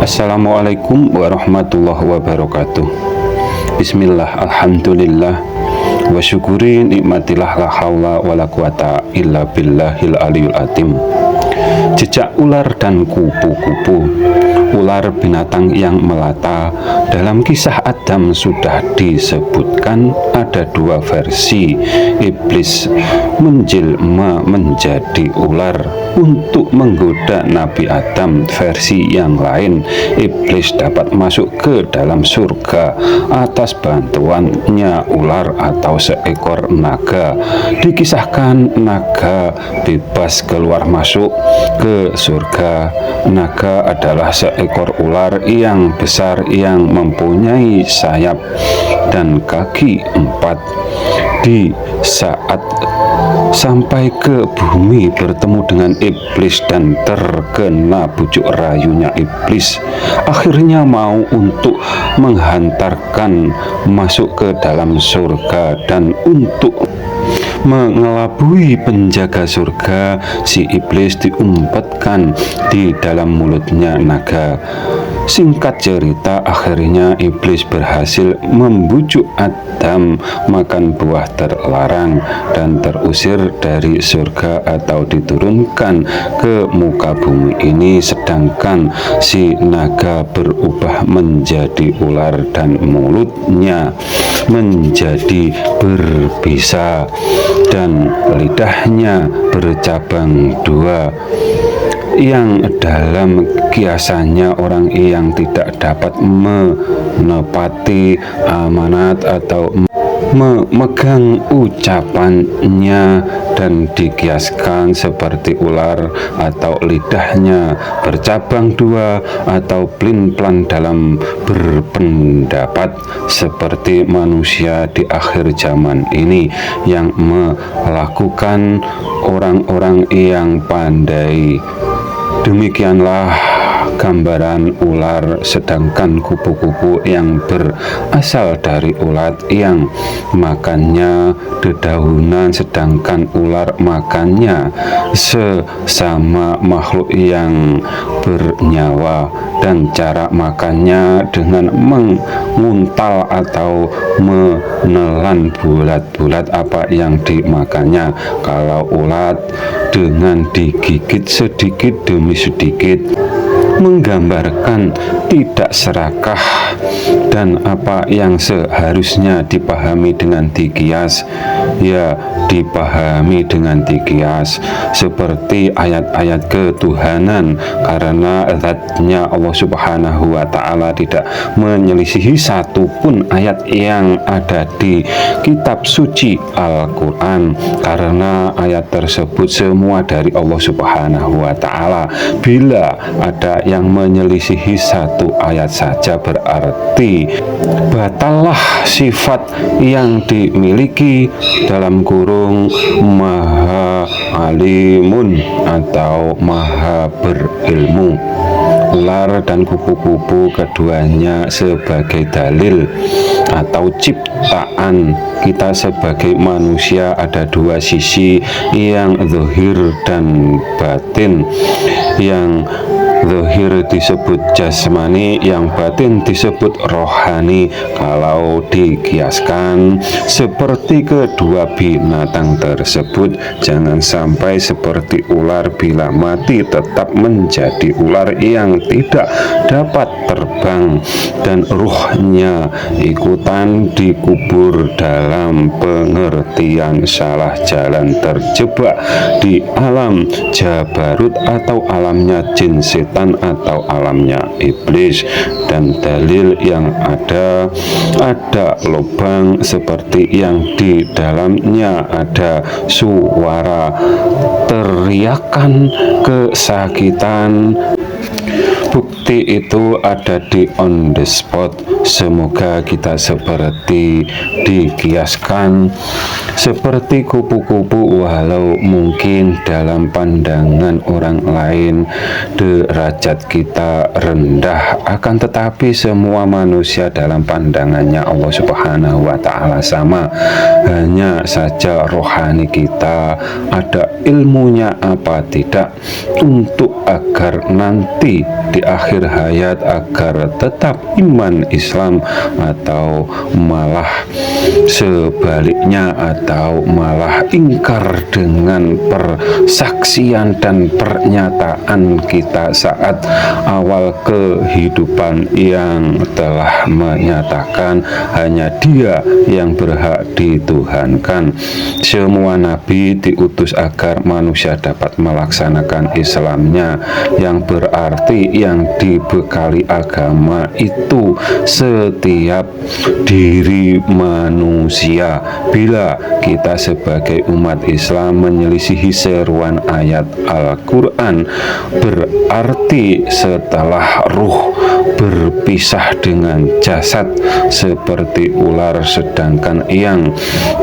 Assalamualaikum warahmatullahi wabarakatuh. Bismillah, alhamdulillah, wa syukuri nikmatillah, la haula wa la quwata illa billahil aliyul azim. Jejak ular dan kupu-kupu. Ular binatang yang melata. Dalam kisah Adam sudah disebutkan ada dua versi. Iblis menjelma menjadi ular untuk menggoda Nabi Adam. Versi yang lain, iblis dapat masuk ke dalam surga atas bantuannya ular atau seekor naga. Dikisahkan naga bebas keluar masuk ke surga. Naga adalah seekor ular yang besar yang mempunyai sayap dan kaki 4. Di saat sampai ke bumi bertemu dengan iblis dan terkena bujuk rayunya iblis, akhirnya mau untuk menghantarkan masuk ke dalam surga. Dan untuk mengelabui penjaga surga, si iblis diumpetkan di dalam mulutnya naga. Singkat cerita, akhirnya iblis berhasil membujuk Adam makan buah terlarang dan terusir dari surga atau diturunkan ke muka bumi ini, sedangkan si naga berubah menjadi ular dan mulutnya menjadi berbisa dan lidahnya bercabang 2, yang dalam kiasannya orang yang tidak dapat menepati amanat atau memegang ucapannya, dan dikiaskan seperti ular atau lidahnya bercabang 2 atau plin-plan dalam berpendapat seperti manusia di akhir zaman ini yang melakukan orang-orang yang pandai. Demikianlah gambaran ular, sedangkan kupu-kupu yang berasal dari ulat yang makannya dedaunan, sedangkan ular makannya sesama makhluk yang bernyawa, dan cara makannya dengan menguntal atau menelan bulat-bulat apa yang dimakannya. Kalau ulat dengan digigit sedikit demi sedikit, menggambarkan tidak serakah, dan apa yang seharusnya dipahami dengan dikias, ya dipahami dengan dikias, seperti ayat-ayat ketuhanan, karena zatnya Allah Subhanahu wa Ta'ala tidak menyelisihi satupun ayat yang ada di kitab suci Al-Quran, karena ayat tersebut semua dari Allah Subhanahu wa Ta'ala. Bila ada yang menyelisihi satu ayat saja, berarti batallah sifat yang dimiliki dalam kurung maha alimun atau maha berilmu. Ular dan kupu-kupu keduanya sebagai dalil atau ciptaan kita sebagai manusia. Ada dua sisi, yang zahir dan batin. Yang zahir disebut jasmani, yang batin disebut rohani. Kalau dikiaskan seperti kedua binatang tersebut, jangan sampai seperti ular, bila mati tetap menjadi ular yang tidak dapat terbang, dan ruhnya ikutan dikubur dalam pengertian salah jalan, terjebak di alam jabarut atau alamnya jin setan atau alamnya iblis. Dan dalil yang ada lubang seperti yang di dalamnya ada suara teriakan kesakitan. Bukti itu ada di on the spot. Semoga kita seperti dikiaskan seperti kupu-kupu, walau mungkin dalam pandangan orang lain derajat kita rendah, akan tetapi semua manusia dalam pandangannya Allah Subhanahu wa Ta'ala sama. Hanya saja rohani kita ada ilmunya apa tidak, untuk agar nanti di akhir hayat agar tetap iman Islam, atau malah sebaliknya, atau malah ingkar dengan persaksian dan pernyataan kita saat awal kehidupan yang telah menyatakan hanya Dia yang berhak dituhankan. Semua nabi diutus agar manusia dapat melaksanakan Islamnya, yang berarti yang dibekali agama itu setiap diri manusia. Bila kita sebagai umat Islam menyelisihi seruan ayat Al-Quran, berarti setelah ruh berpisah dengan jasad seperti ular, sedangkan yang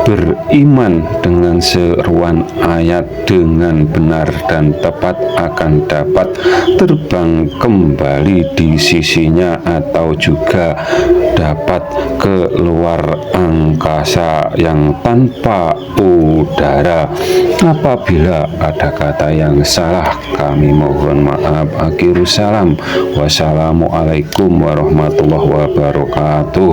beriman dengan seruan ayat dengan benar dan tepat akan dapat terbang kembali di sisinya, atau juga dapat keluar angkasa yang tanpa udara. Apabila ada kata yang salah, kami mohon maaf. Akhirus salam. Wassalamualaikum warahmatullahi wabarakatuh.